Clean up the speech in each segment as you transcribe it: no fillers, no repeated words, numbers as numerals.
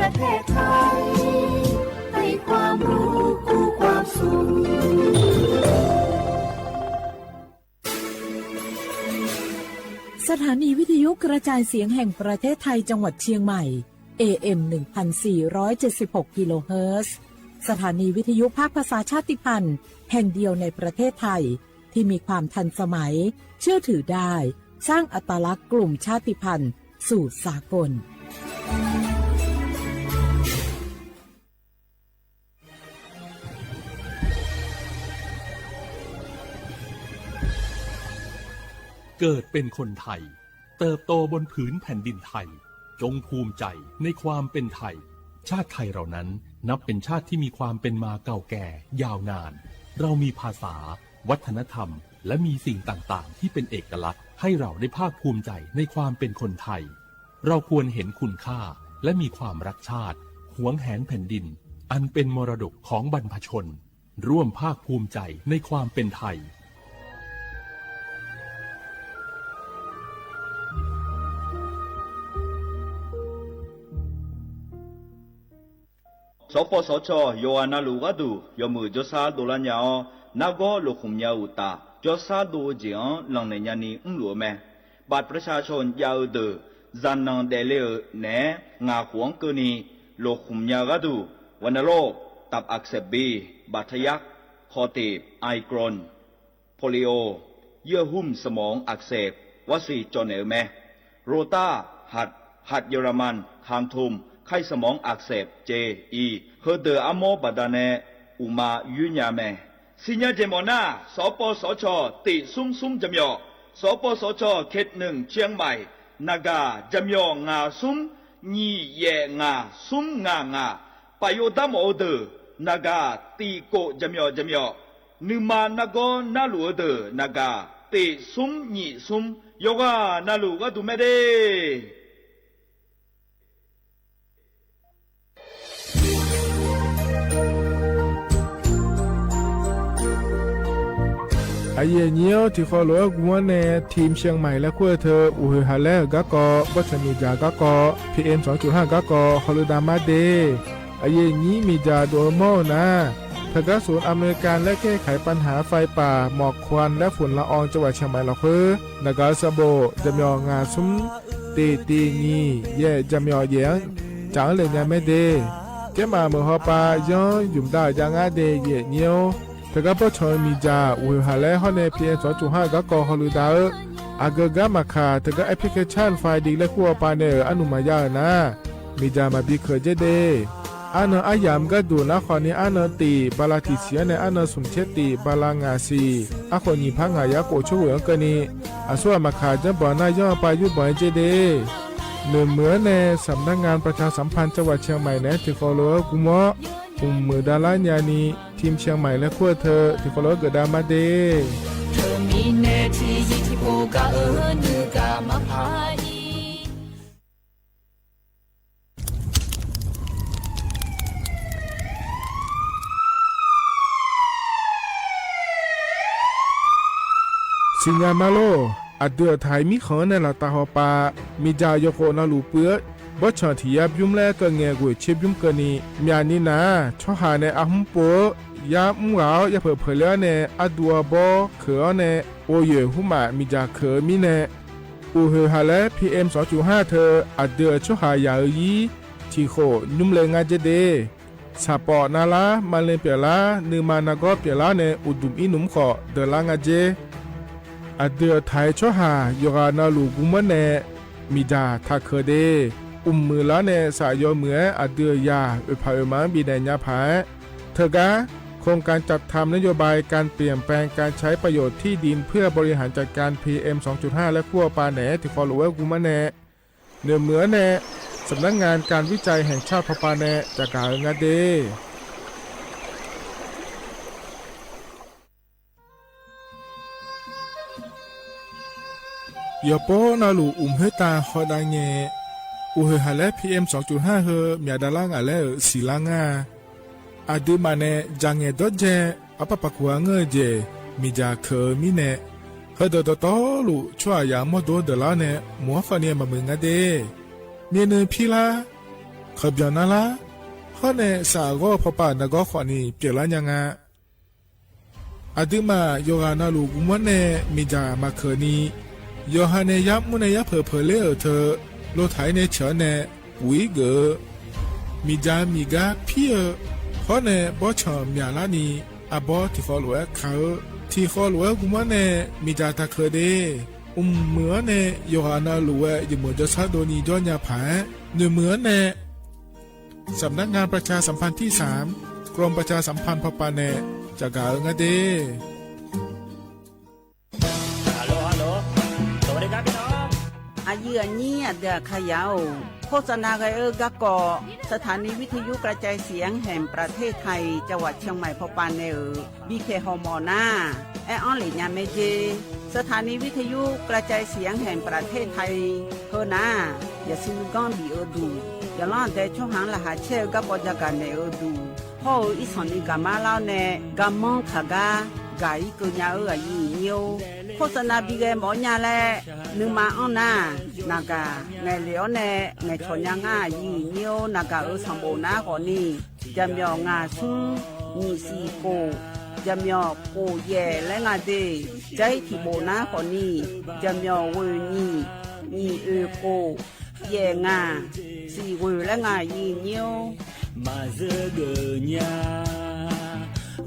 ประเทศไทยให้ความรู้คู่ความสุขสถานีวิทยุกระจายเสียงแห่งประเทศไทยจังหวัดเชียงใหม่ AM 1476 กิโลเฮิรตซ์สถานีวิทยุภาคภาษาชาติพันธุ์แห่งเดียวในประเทศไทยที่มีความทันสมัยเชื่อถือได้สร้างอัตลักษณ์กลุ่มชาติพันธุ์สู่สากลเกิดเป็นคนไทยเติบโตบนผืนแผ่นดินไทยจงภูมิใจในความเป็นไทยชาติไทยเรานั้นนับเป็นชาติที่มีความเป็นมาเก่าแก่ยาวนานเรามีภาษาวัฒนธรรมและมีสิ่งต่างๆที่เป็นเอกลักษณ์ให้เราได้ภาคภูมิใจในความเป็นคนไทยเราควรเห็นคุณค่าและมีความรักชาติหวงแหนแผ่นดินอันเป็นมรดกของบรรพชนร่วมภาคภูมิใจในความเป็นไทยสปสชโยอานาลูกาดูยมือจสาดูลัญญานาโกลุคุมยาอุตาจสาดูจีอันหลังในยานีลัวแม่บัตรประชาชนยาวเดอจันนังเดเลเนงาขวงเกนีลุคุมยากาดูวันโรคตับอักเสบบีบาดทะยักคอตีบไอกรอนโพลิโอเยื่อหุ้มสมองอักเสบวัซีจอนเอลแม่โรตาหัดเยอรมันคางทุมไข้สมองอักเสบเจอีเฮเดออะโมบาดาเนอุมายุญญาแมสิญญาเจมอนาสปสชติซุมจำยอสปสชเขต1เชียงใหม่นากาจำยองาซุมญีเยงาซุมงปโยดามโอเดนากาตีโกจำยอนึมานากอนาลูเดนากาติซุมญีซุมโยกานาลูกาดูเมเดไอเยี่ยเนียวที่เขาหลอกวัวในทีมเชียงใหม่และขั้วเธออุฮาเลกะกอบัชมีจากะกอ PM 2.5 กะกอฮอลดามาเดไอเยี่ยนี้มีจาโดโมนะทกศูนย์อเมริกันและแก้ไขปัญหาไฟป่าหมอกควันและฝุ่นละอองจังหวัดเชียงใหม่ละคือนากาซาโบจำยองาซุมตีนีเย่จำยอเยียงจางเลยเนี่ยไม่เดแกมาเมื่อฮอปาย้อนยุ่มได้จางอาเดเย่เนียวทกปชมีจาอุฮาเลฮอนใน PM 2.5 กะกอฮอลดาอากกะมาคาทกแอปพลิเคชันไฟดีและขั้วปาเนอนุมายานะมีจามาบิเคเจเดอันอายามก็ดูนะขอนี้อันตีบาลาติเสียในอันสุมเชติบาลางาซีอะคนนี้พังหายาโกช่วยกันนี้อาส่วนมาขาจะบ่อนายย่อไปยุบบ่อยเจเดเหมือนในสำนักงานประชาสัมพันธ์จังหวัดเชียงใหม่นะที่ฟอลโล่กุมะมือดาลานยานีทีมเชียงใหม่และขั้วเธอที่ฟอลโล่เกิดดามาเดเธอมีเนที่ที่โบกานึกามาพายสิญามาโลอเดือไทยมีขอในละตาหอปามีจายโคนาลูเปื้อบ่ชอนที่ยับยุ่มแลก็แงกวยเชบยุ่มกะนี่มีอันนี้นะชอหาในอะหุมโปยามุงเอาอย่าเผลอแล้วในอะดัวบ่เขอในโอเยหุมามีจาเขอมีในอูเฮหาและ PM 2.5 เธออเดือชอหายายีที่โคยุ่มเลงาเจเดสาปอนาลามาเลเปียลานือมานากอเปียลาในอุดุมอินุมขอเดลางาเจอเดือไทยชอหายกานาลูกุมะเนมีดาทักเคเดมือละเนสายเหมืออเดือยาอุปาอุมังบีแดญญาภาเธอกะโครงการจัดทำนโยบายการเปลี่ยนแปลงการใช้ประโยชน์ที่ดินเพื่อบริหารจัดการ PM 2.5 และขั้วปาแหนที่ฟอลโลเวอร์กุมะเนเหมือเนสำนักงานการวิจัยแห่งชาติพปาแหนจากกาเงาเดยอโปนาลูเฮตาฮอดาเงอูเฮฮาเล PM 2.5 เฮมีดาลางาเลสีลางาอาดูมาเนจังเงดเจอปะปะกัวเงเจมีจาเคมีเนเฮดดตอลูชัวยามอโดเดลาเนมัวฟาเนียมามึงาเดเมียนพีลา ขบยอนนะละข้อในสาก็พอป่านก็ขวานี่เปลี่ยนละยังไงอาทิมาโยฮานาลูกุมันเนมิจามาเคนีโยฮานเนยับมุนเนยับเพอเลอเธอโลไทยเนเฉเนวิเกมิจามิกาพี่ข้อในบ่ชอมยาลานีอาบอที่ขอหลวงเขาที่ขอหลวงกุมันเนมิจาตาเคเดเหมือนเนโยฮานาลูเอยเหมือนจะซาโดนีจอนยาผาเหมือนเนสำนักงานประชาสัมพันธ์ที่3กรมประชาสัมพันธ์พปาเนจากกาเงเดฮัลโหลสวัสดีครับพี่น้อง อายุอันนี้เดือขยาวโฆษณาไกกะกอสถานีวิทยุกระจายเสียงแห่งประเทศไทยจังหวัดเชียงใหม่พปานเนบีเคฮอมอนาแอออนหลีญาเมเจสถานีวิทยุกระจายเสียงแห่งประเทศไทยเฮนาอย่าซื้อก้อนบีดูอย่าล่อแต่ช่วงหางละหาเช่กับปจักรเนดูพ่ออีสอนอีกามาเล่าเนกามองขากากาอีกุญญาอายุเนียวโฆษณาบีเกหมอญาแลนึงมาอ้อนนานากาไงเหลียวเนไงชนยังอายุเนียวนากาสมบูรณ์นาก่อนนี้จำยองาซุงมีสีโกจำยอโกเย่และงาเดใจที่โบนาก่อนนี้จำยอเวนีโกเย่งาสีเวและงายีเนียว马这个娘，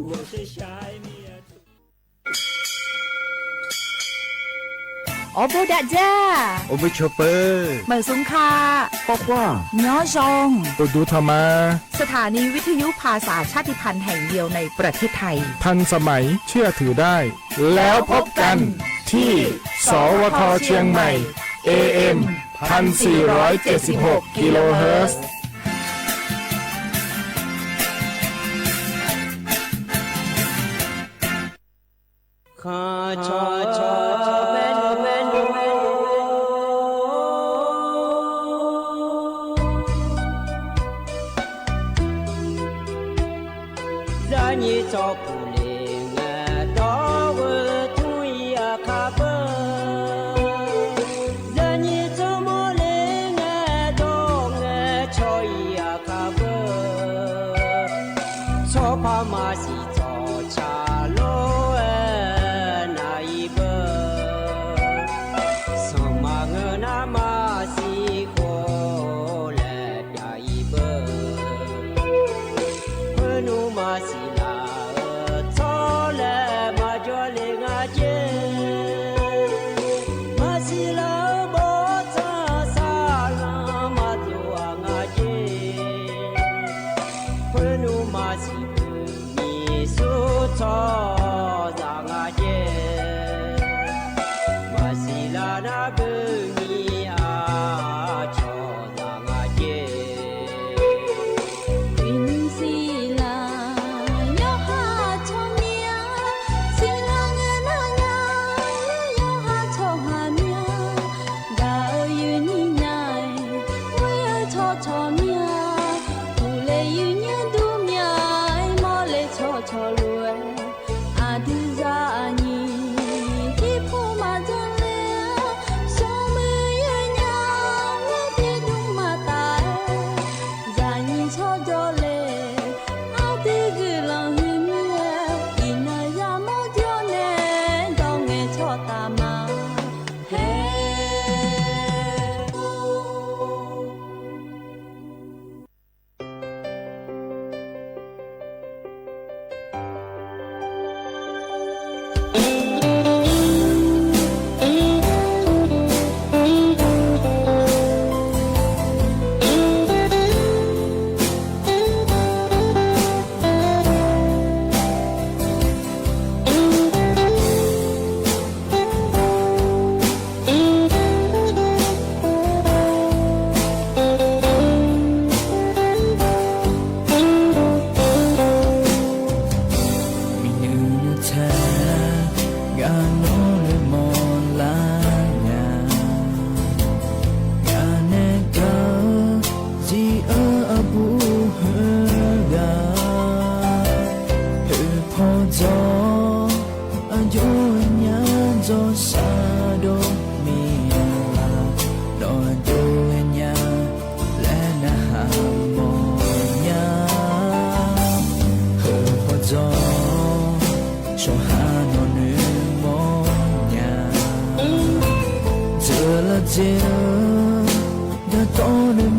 我是下面。โอโบดะจ้า โอเบชอเปอร์ เหมือนสุงคา ปอกว่า ย้อจง ตัวดูธรรมา สถานีวิทยุภาษาชาติพันธุ์แห่งเดียวในประเทศไทย ทันสมัยเชื่อถือได้ แล้วพบกันที่ สวทเชียงใหม่ AM 1476 กิโลเฮิรตซ์ข้าชอเมนู让你照顾灵儿到我土呀卡不，让你怎么灵儿到我朝呀卡不，错怕马西早茶路。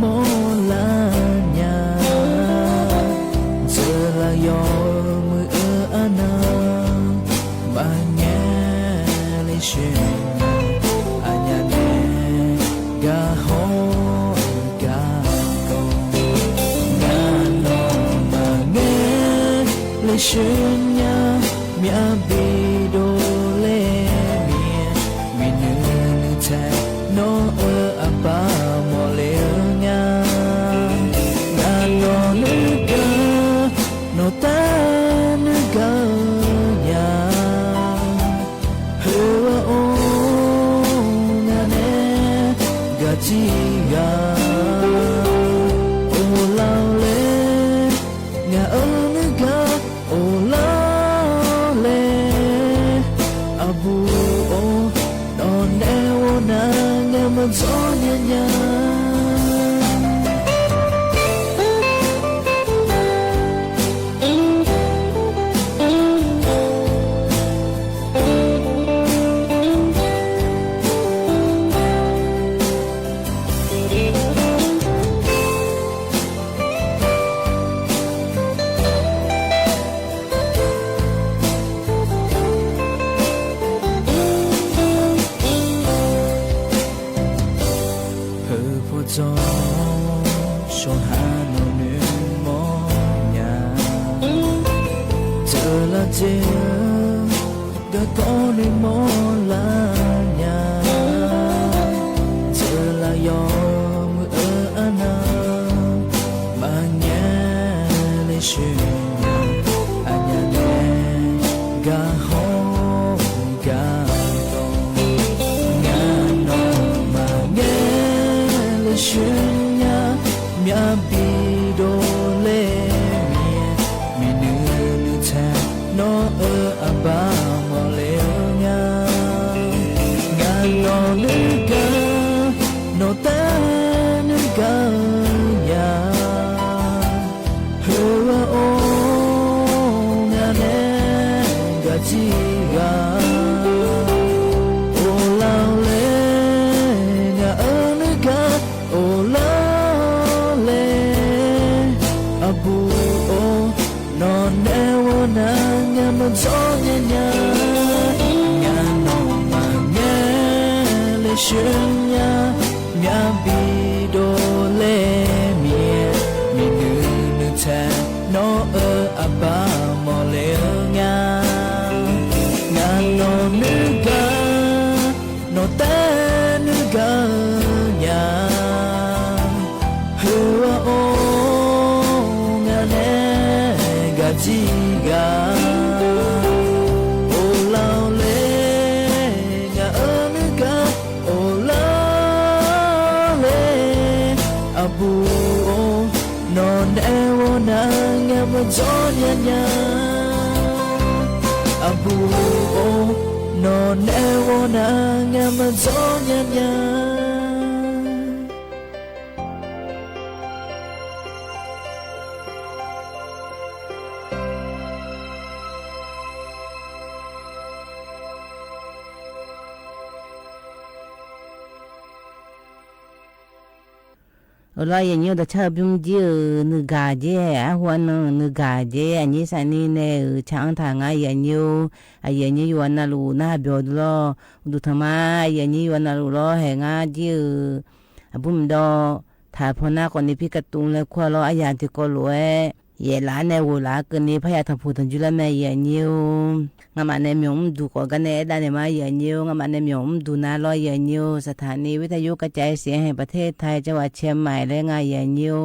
มอลาญาเจอละยอมืออานาบางแง่เลยเชื่ออันยาเนกาโฮกาโกงานนอบางแง่เลยเชื่อมีอาบีโดเลเมียมีเนื้อแท้โนอาบามอเลงางานโนนึกาโนตานึกายาเฮวะโองาเนกาจิกาโอลาเลงาโอนึกาโอลาabu o don ne wo na nge ma zo nya nya ga con đi mò la nhà giờ là yo mưa ana mà nhà lên sương anh nhà ga ho ga con nhà nó mà nhà lên sương nhà mía bi đô lê mi nương cha nó ba mò leo nga no nuga no ta nuga ya hua o nga ne ga chi ga o lao le nga nuga o la le abu o no ne wo na nga ma zo nya nya nga no ma nya le shin nya nya bi do le mie mi nu nu ta no aba mo le nga nga no nu ga no ta nu ga nya hua o nga ne ga ji ga abu o non e wo na nga ma zo nya nya abu o non e wo na nga ma zo nya nya lo ye nyu da cha byung ji nu ga je a hua nu ga je ani sa ni ne chang tha nga ye nyu a ye nyu wan na lu na byo lo du thama ye nyu wan na lu lo he nga ji a bum do tha phona ko ni pi ka tung le khwa lo a ya ti ko lo e ye la ne wo la ke ni pha ya tha phu tan ju la me ye nyu nga ma ne myom du ko ga ne da ne ma ye nyu nga ma ne myom du na lo ye nyu สถานีวิทยุกระจายเสียงแห่งประเทศไทยจังหวัดเชียงใหม่และงานye nyu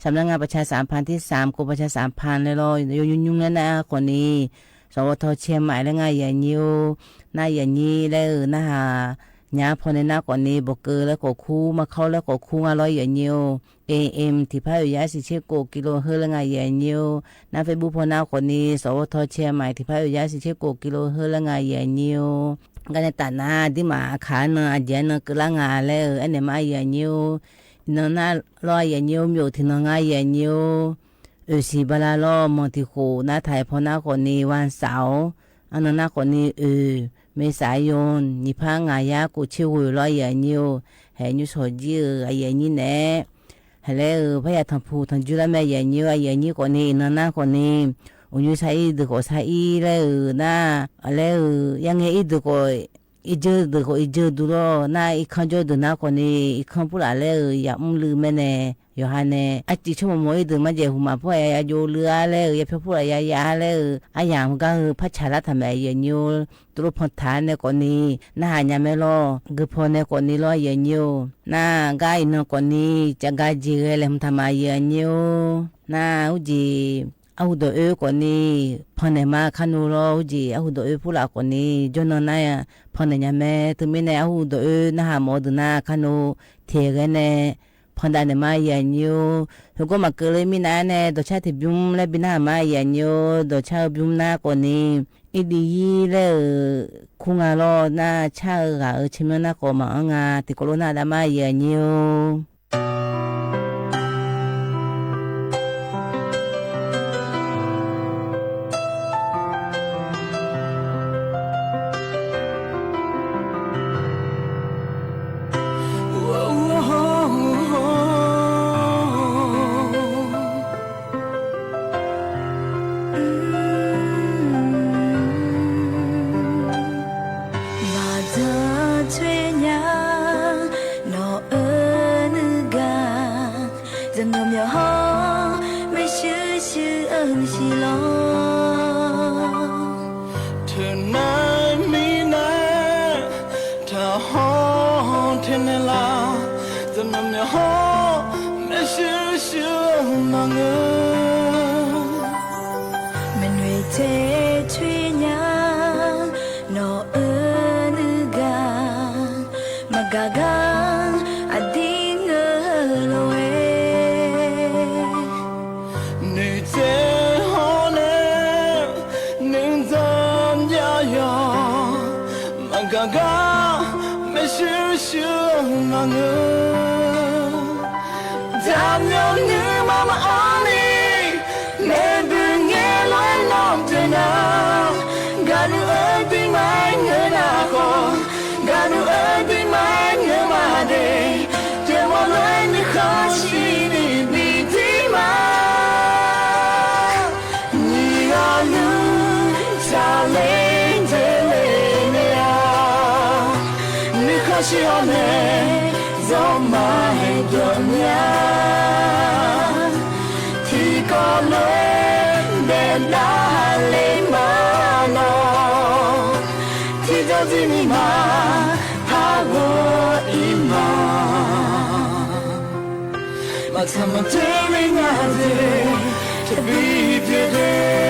สำนักงานประชาสัมพันธ์ที่3กรมประชาสัมพันธ์เลยรอยุ่งๆนั่นนะคนนี้สวทเชียงใหม่และงานye nyuหน้าye nyiและนะฮะญาพอในหน้าก่อนนี้บอกเกอและก็คู่มาเข้าแล้วก็คู่งานye nyu AM ที่พยุยาสิเชโกกิโลเฮิรต์และงานye nyuหน้า Facebook พอหน้าก่อนนี้สวทเชียงใหม่ที่พยุยาสิเชโกกิโลเฮิรต์และงานye nyuกันในตาหน้าที่มาขาเนอเจนกละงาแล้วอันนี้มาye nyuนน่ารอye nyuอยู่ที่นงาye nyuสิบลาลอมองที่โคหน้าไทยพอหน้าคนนี้วันเสาร์อันนั้นหน้าคนนี้เมษายนนิพางายากูชิวรอye nyuให้ยูสอจีye nyuแน่ใ ฮัลโหลพะยาทำผู้ทำจุลแม่ยันยูยันยูคนนี้นั่นนะคนนี้อุยุใช้ดึกก็ใช้แล้วนะแล้วยังไงดึกก็อีเจอดึกก็อีเจอดูโลนะอีขันจอดูนะคนนี้อีขันพูดอะไรอย่าลืมแม่เน่ยอฮันเน่อาจิชมมวยดึกมาเจอหัวมาพ่ออย่าโยเรือแล้วอย่าพูดอะไรอย่าแล้วอาอย่างก็พัชระทำไมยันยูตัวพอฐานในคนนี้น่าอย่าไม่รอคือพอในคนนี้รอยันยูน่ากายนคนนี้จะกายจีเรลมทำไมยันยูน่าอุจีอาหูดเอคนนี้พอในมาขันูรออุจีอาหูดเอผู้หลักคนนี้จนนายพอในยามแม่ถึงไม่ในอาหูดเอน่าหาหมอดูน่าขันูเทกันเน่พอได้ในมายันยูแล้วก็มาเกลือมีน้าเน่ตัวชาติบิมและบินามายันยูตัวชาบิมน้าคนนี้อีดีแล้วคุงารอน่าชาชิมน่าก็มาอ่ะติโกโลน่าดามายันยูSomeone telling us to be today.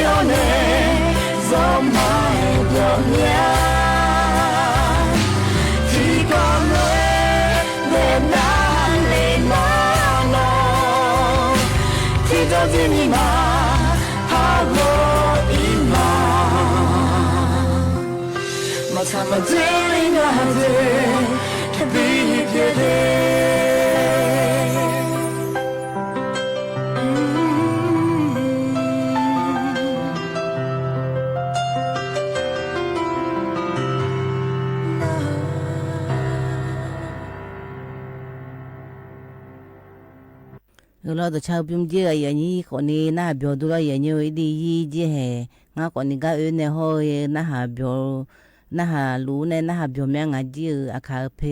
呢，怎么着呀？提高了的那里那咯，提高的你嘛，哈罗伊嘛，马萨马这里那的，比别的。lo to chau pim je ya ni ko ni na byo du lo ya ni di yi je he nga ko ni ga e ne ho na ha byo na ha lu ne na ha byo me nga ji a kha phe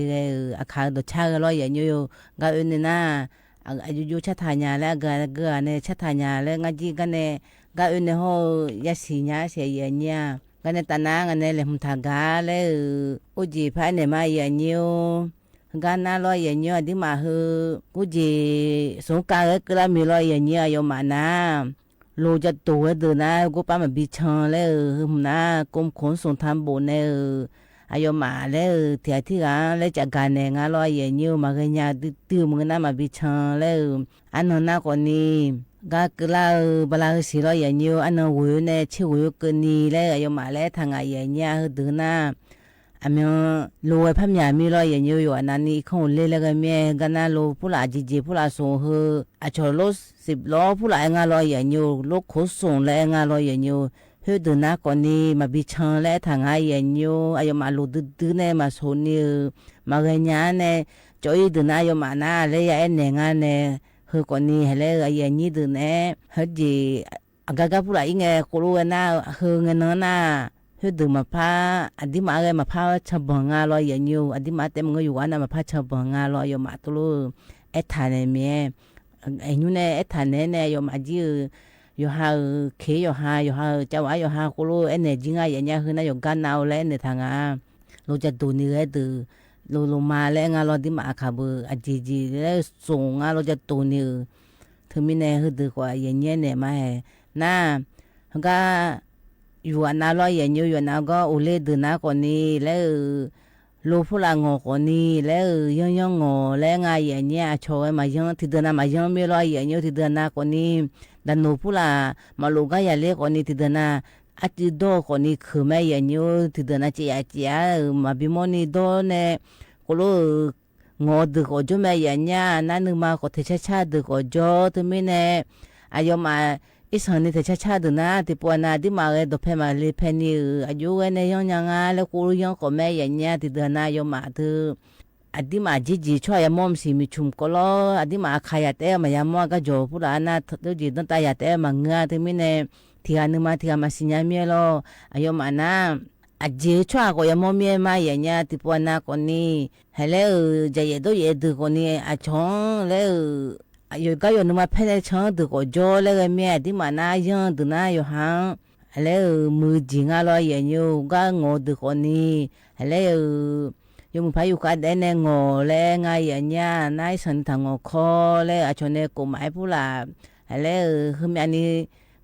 a kha do cha lo ya ni yo ga e ne na a ju cha tha nya la ga ne cha tha nya le nga ji ga ne ga e ne ho ya si nya se ya nya ga ne ta na nga ne le hum tha ga le u ji pha ne ma ya ni yo ga na lo ya ni di ma hu ku ji so ka ga la mi lo ya ni yo ma na lo ja to de na ku pa ma bi chan le hum na kom khon son tham bo ne ayo ma le tia thi ga le cha ga ne nga lo ya ni ma ga nya ti mu na ma bi chan le an na ko ni ga kla bala si lo ya ni an wo ne chi wo ke ni le ayo ma le tha nga ya nya de naအမျိုးလိုဝဲဖတ်မြာမီလို့ရညိုရနာနီခုံလေးလည်းကမြဲကနာလိုဖူလာကြီးကြီးဖူလာဆုံဟအချော်လို့စစ်လောဖူလာငါလို့ရညိုလို့ခိုးဆုံလဲငါလို့ရညိုဟဲ့ဒနာကောနီမဘီချန်လဲထငါရညိုအယမလိုဒဒနဲ့မဆိုနီမဂညာနဲ့ကြိုးဒနာယမနာလဲရနေငါနဲ့ဟဲ့ကောနီဟလဲရညိဒနဲ့ဟဲ့ဒီအဂဂဖူလာငယ်ကိုလိုနာဟဲ့ငနနာဟဲ့ဒမဖာအဒီမာရဲမဖာချဘငါလောရညိုအဒီမာတဲမငယူဝနာမဖာချဘငါလောယမတလို့အထာနေမြဲအညုနဲ့အထာနေနဲ့ယမအကြီးယဟာခေယဟာကျောင်းယဟာကိုလိုအနေကြီးငါရညာဟနာယကနာလဲနေထငါလိုချတူနေရဲတူလိုမာလဲငါလောဒီမာခဘအကြီးကြီးလဲစုံငါလိုချတူနေသူမင်းနဲ့ဟဒကွာရညနေမဟဲနာကอยู่นาลอยอยู่อยู่นาก็อุเลดนาคนนี้แล้วลูผู้ละงอคนนี้แล้วยังงอแล้วไงอย่างเงี้ยโชว์มายังที่เดินมายังไม่ลอยอย่างเงี้ยที่เดินนาคนนี้ดันลูผู้ละมาลูกก็อย่าเลี้ยคนนี้ที่เดินนาอาทิตย์โดคนนี้คือไม่อย่างเงี้ยที่เดินนาเจียมาบิมอนี่โดเนี่ยก็รู้งอดึกก็จะไม่อย่างเงี้ยนั่นนึกมาก็เทชาดึกก็จะที่ไม่เนี่ยอายุมาอีสานนี่แต่ชาๆดูนะที่ปวนาที่มาเลยดอกเพมาเลยเพนี่อายุเนี่ยยังยังแล้วกูยังก็แม่อย่างเงี้ยที่เดินนายมาเธออดีมาจีช่วยมอมสิมีชุมก็ล้ออดีมาขายแต่มายามก็จบพูดแล้วนะตัวจีต้องตายแต่มาเงาที่ไม่เนี่ยที่อันนึงมาที่มาสิญญาเมียล้ออายุมานะอจีช่วยก็ยังมอมเมียมาอย่างเงี้ยที่ปวนาคนนี้เฮ้แล้วใจเย็นตัวเย็นคนนี้อาชงแล้วอยู่ก็อยู่นึกมาเพ่นช่างตัวก็โจแล้วก็เมียที่มาหน้ายังตัวหน้าอยู่ห่างแล้วมือจิงอะไรอย่างอยู่ก็งอตัวคนนี้แล้วอยู่มือพายุก็ได้เนี่ยงอแล้วไงอย่างเงี้ยนายสันทางงอคอแล้วอาชนเนี่ยกูหมายผู้ละแล้วคือมีอันนี้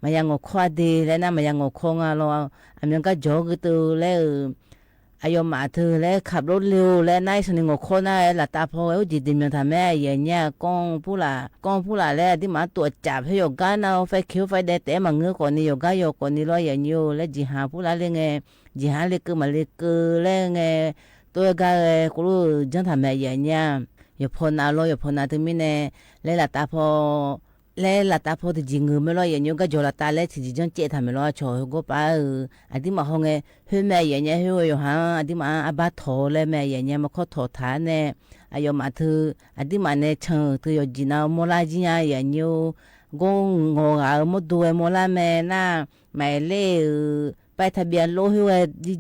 มายังงอคอดีแล้วนะมายังงอคงอะไรอันนั้นก็โจก็ตัวแล้วอายุมาเธอแล้วขับรถเร็วแล้วนายสนิงคนน่ะหลับตาพอแล้วจิตดิมยังทำแม่อย่างเงี้ยกองผู้ละแล้วที่มาตัวจับให้ยกันเอาไฟเขียวไฟแดงแต่มาเงือกคนนี้ยกันยคนนี้รออย่างอยู่แล้วจีหาผู้ละเลยไงจีหาเล็กมาเล็กแล้วไงตัวก็กูรู้จังทำแม่อย่างเงี้ยอย่าพอนาลอยอย่าพอนาถึงไม่แน่แล้วหลับตาพอแล้วหลับตาพอที่จริงไม่รออย่างอยู่ก็จอหลับตาแล้วที่จังเจ็ดทำไม่รอชอยก็ไปอันที่มาห้องไงเฮ้ยแม่อย่างเงี้ยเฮ้ยอยู่ห่างอันที่มาอาบาทอเลยแม่อย่างเงี้ยมาขอทอฐานเนี่ยอายุมาเธออันที่มาเนี่ยเชิงเธออยู่จีน่าโมลาจีน่าอย่างอยู่กงงอมดด้วยโมลาแม่น่ะไม่เล่ไปทะเบียนโลหิว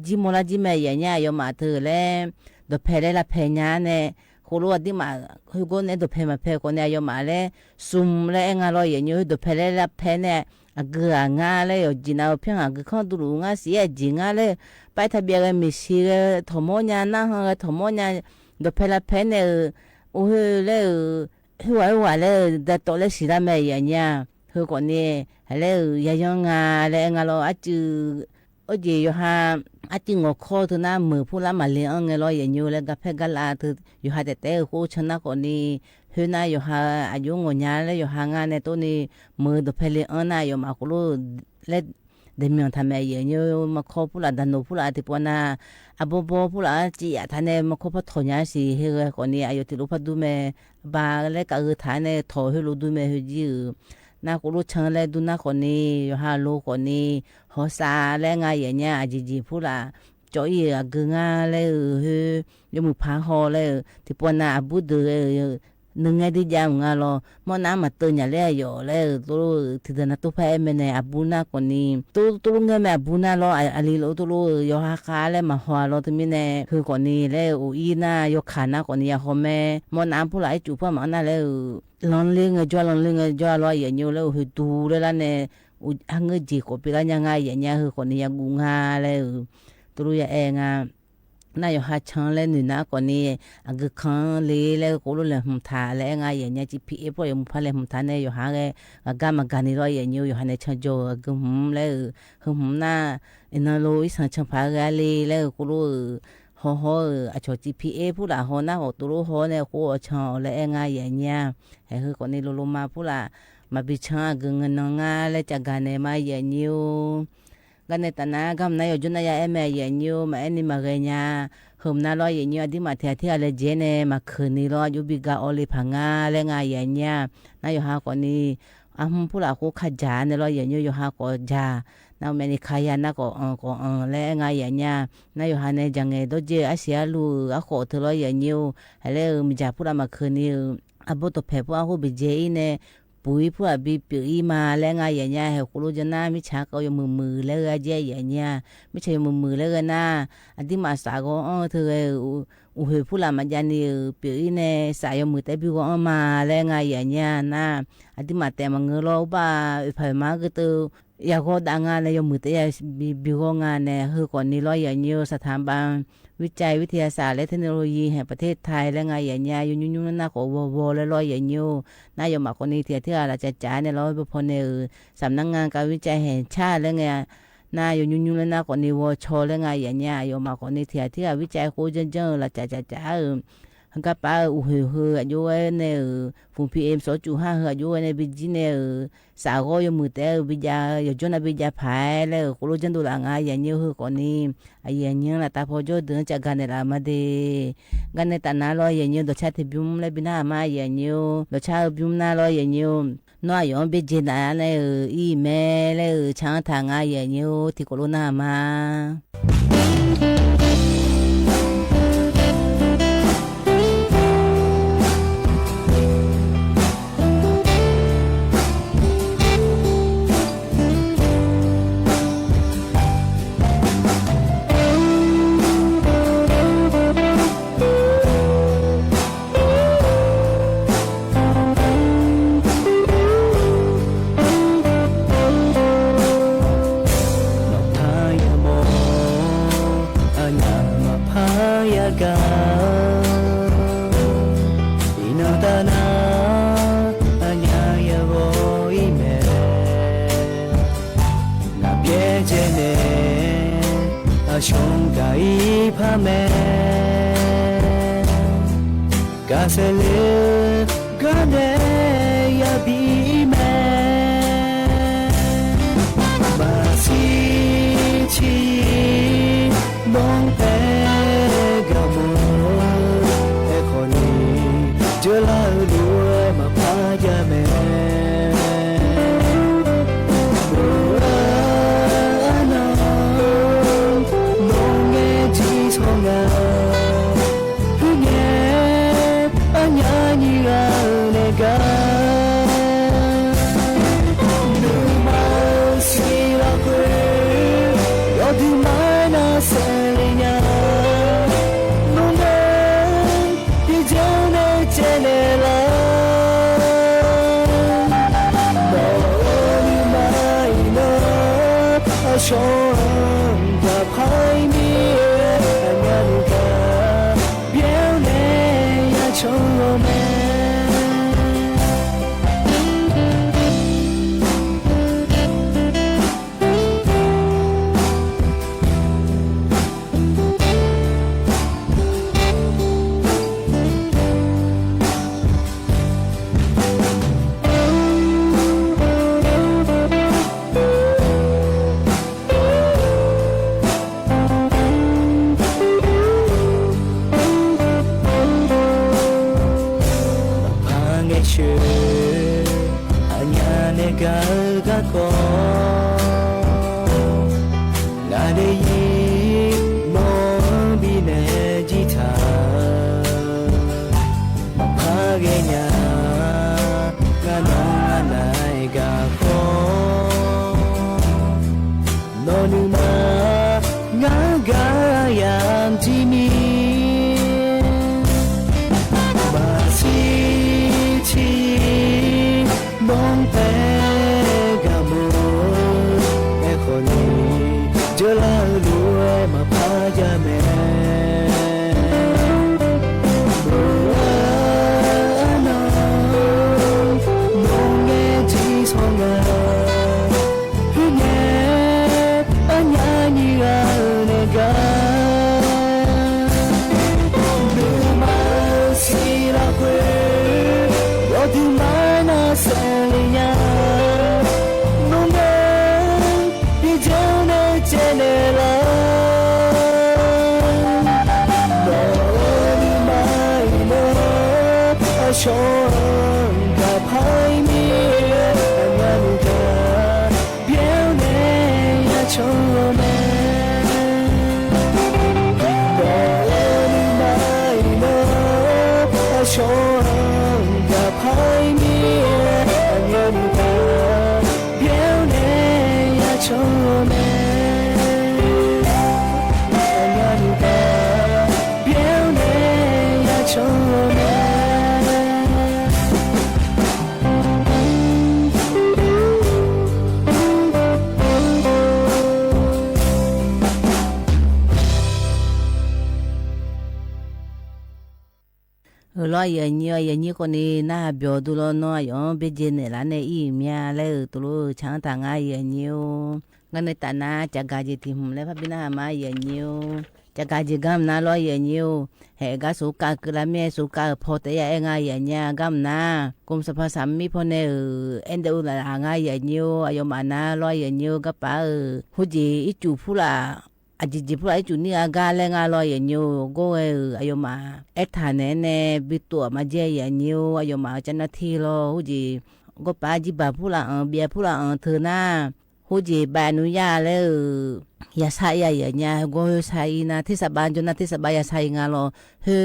จีโมลาจีแม่อย่างเงี้ยอายุมาเธอแล้วดอกเพลละเพญาเนี่ยกูรู้ว่าที่มาคือกูเนี่ยดอกเพมาเพกูเนี่ยอายุมาแล้วซุ่มแล้วงานเราอย่างอยู่ดอกเพลละเพเนี่ยเกืองาเลยจีน่าเพียงก็ข้องดูงาเสียจีงาเลยไปทะเบียนมีสีถมญานะถมญาดอกเพลเพเนี่ยโอ้ยเลยหัวเลยแต่ตัวเลยสีดำแม่อย่างเงี้ยเฮ คือก่อนนี้แล้วยายงาแล้วงาเราอาจือโอเจอยู่ฮะอาจิงอคอทุน่ามือผู้ละมาเลี้ยงเงลอยอย่างอยู่แล้วก็เพกลาทุอยู่ฮะแต่โคชนะก่อนนี้เฮน่าอยู่ฮะอายุงอนยาแล้วอยู่ฮะงานในตัวนี้มือตัวเพลียน่าอยู่มาคุรุเล็ดเดมิอนทำไมอย่างอยู่มาคอผู้ละดันโนผู้ละที่ปวนาอาโบโบผู้ละจีอาท่านเนี่ยมาคบพัฒนาสิเฮก่อนนี้อายุที่รู้พัดดูเมบาแล้วก็ท่านเนี่ยถอยให้รู้ดูเมเฮจีนาคุรุชังเลยดูนาคนนี้อยู่ฮาลูคนนี้หัวซาแล้วไงอย่างเงี้ยจีพูดละจอยกึ่งอ่ะเลยยมือพาหอเลยที่ปวนาบุดนึงไงที่ยามงาลมอน้ำมาเตือนอย่างเลี้ยอยู่เลยตัวที่เดินตัวไปเมเนอบุนาคนนี้ตัวเงี้ยแม่บุนาลอะไรลตัวอยู่ฮาคาเลยมาหัวลที่มีเนคือคนนี้เลยอีน่ายกขาหน้าคนนี้เขาแม่มอน้ำพูดละไอจูพ่อมาหน้าเลยลองเลี้ยงจ้าลองเลี้ยงจ้าลอยอย่างเงี้ยแล้วคือดูเลยละเนี่ยอังเงจีก็เป็นยังไงอย่างเงี้ยคือคนนี้ยังกุงาเลยตัวอย่างเองอ่ะน่าอยู่หาช่างเลยหนึ่งนะคนนี้อังกฤษคังเลยแล้วก็รู้เลยหุ่นท่าเลยไงอย่างเงี้ย GPS พอยังพอเลยหุ่นท่าเนี่ยอยู่หาเลยกามาการนี่ลอยอย่างเงี้ยอยู่หาในช่างโจก็หุ่นเลยหุ่นน่าอินโลอีสังช่างพากันเลยแล้วก็รู้ฮออาชอ GPS พูดละฮอน่าของตัวรู้ฮอเนี่ยกูช่างเลยไงอย่างเงี้ยให้คือคนนี้ลงมาพูดละมาบิช่างกึ่งนงาเลยจากการเนี่ยมาอย่างเงี้ยกันในตอนนั้นก็นายจุนนายแม่อย่างเงี้ยมาเอ็นมาเงี้ยหุ่นน่าลอยอย่างเงี้ยที่มาเที่ยวอะไรเจเน่มาคืนนี้รออยู่บิกาโอลิพังาเลยไงอย่างเงี้ยนายอยู่หาคนนี้พูดละกูขจานเลยอย่างเงี้ยอยู่หาก็จาน้าแม่นี่ขยันนะก็แล้วไงอย่างเงี้ยนายอยู่หาในจังเงดเจอาเซียลูขอเธอลอยอย่างเงี้ยแล้วมีจ่าพูดละมาคืนนี้บุตรเพผู้อาบิเจเนี่ยปุยผู้อาบิปีมาแล้วไงอย่างเงี้ยให้คุณรู้จะน่ามิชาก็ยังมือแล้วเจอย่างเงี้ยไม่ใช่มือแล้วนะอันที่มาสาก็เธอผู้ละมาจานี่ปีเนี่ยสายมือแต่พี่ก็มาแล้วไงอย่างเงี้ยนะอันที่มาแต่มาเงือเราบ้าผ่านมาก็ตัวอยากก็ดังงานเลยมือแต่บิวงานเนี่ยคือก่อนนี้ร้อยอย่างเงี้ยสถาบันวิจัยวิทยาศาสตร์และเทคโนโลยีแห่งประเทศไทยและไงอย่างเงี้ยยุ่งน่าขอวและร้อยอย่างเงี้ยน่าอยู่มาคนนี้ที่เราจะจ่ายเนี่ยเราไปพอเนี่ยสำนักงานการวิจัยแห่งชาติและไงน่าอยู่ยุ่งแล้วน่าคนนี้วชและไงอย่างเงี้ยอยู่มาคนนี้ที่วิจัยโคจรเราจะฮังกับป้าอยู่ในฝุ่น PM 2.5อยู่ในบิจิเนี่ยสาวก็อยู่มือแต่บิจาอยู่จนบิจาพายแล้วโคโลจันดูละงาอย่างเงี้ยคือคนนี้อย่างเงี้ยนะตาพอจเดินจากกันในละมาเดกันในตาหน้าลอยอย่างเงี้ยดอกชาติบิวมเลยบินามาอย่างเงี้ยดอกชาบิวมน่าลอยอย่างเงี้ยน้อยอย่างบิจินาเลยอีเมลเลยช่างทางอย่างเงี้ยที่โคโลนามาชงกายพาแม่กาเซเลกาเนยาบีแม่มาสิชีมองเปกาโมเอคอนีเจลาดูมาพายาแม่ชงกับใครมีงานกับเบี้ยวเนยชงโรแมน กากะกอลาเลยีโนบิเนจิตามาพาเกญากะนองอะไลกะกอโนนุมางากายามจิมีมาสิทีน้องเปกะโมเอโคนีเจลาลูเอมาพาจาเมชนกับไพ่มีงานกันเพียงเนียชนแม่ไม่โน้ชนกับไพ่มีงานกันเพียงเนียชนแม่งานกันเพียงเนียชนแม่lo ya ni ko ni na byo du lo no yo be je ne la ne i mya le tu lo chang ta nga ya ni o nga ne ta na cha ga ji ti hum le pha bina ma ya ni o cha ga ji gam na lo ya ni o he ga su ka kla me su ka pho te ya nga ya nya gam na kum sa pha sam mi pho ne en de u la nga ya ni o ayo ma na lo ya ni o ga pa hu ji i chu phu la aji ji pura chu ni aga le nga lo ye nyu go e ayo ma etha ne ne bitu ma je ye nyu ayo ma chana thi lo hu ji go pa ji ba pula bia pula thu na hu ji ba nu ya le ya sa ya ye nya go sa i na thi sa ban jo na thi sa ba ya sa nga lo he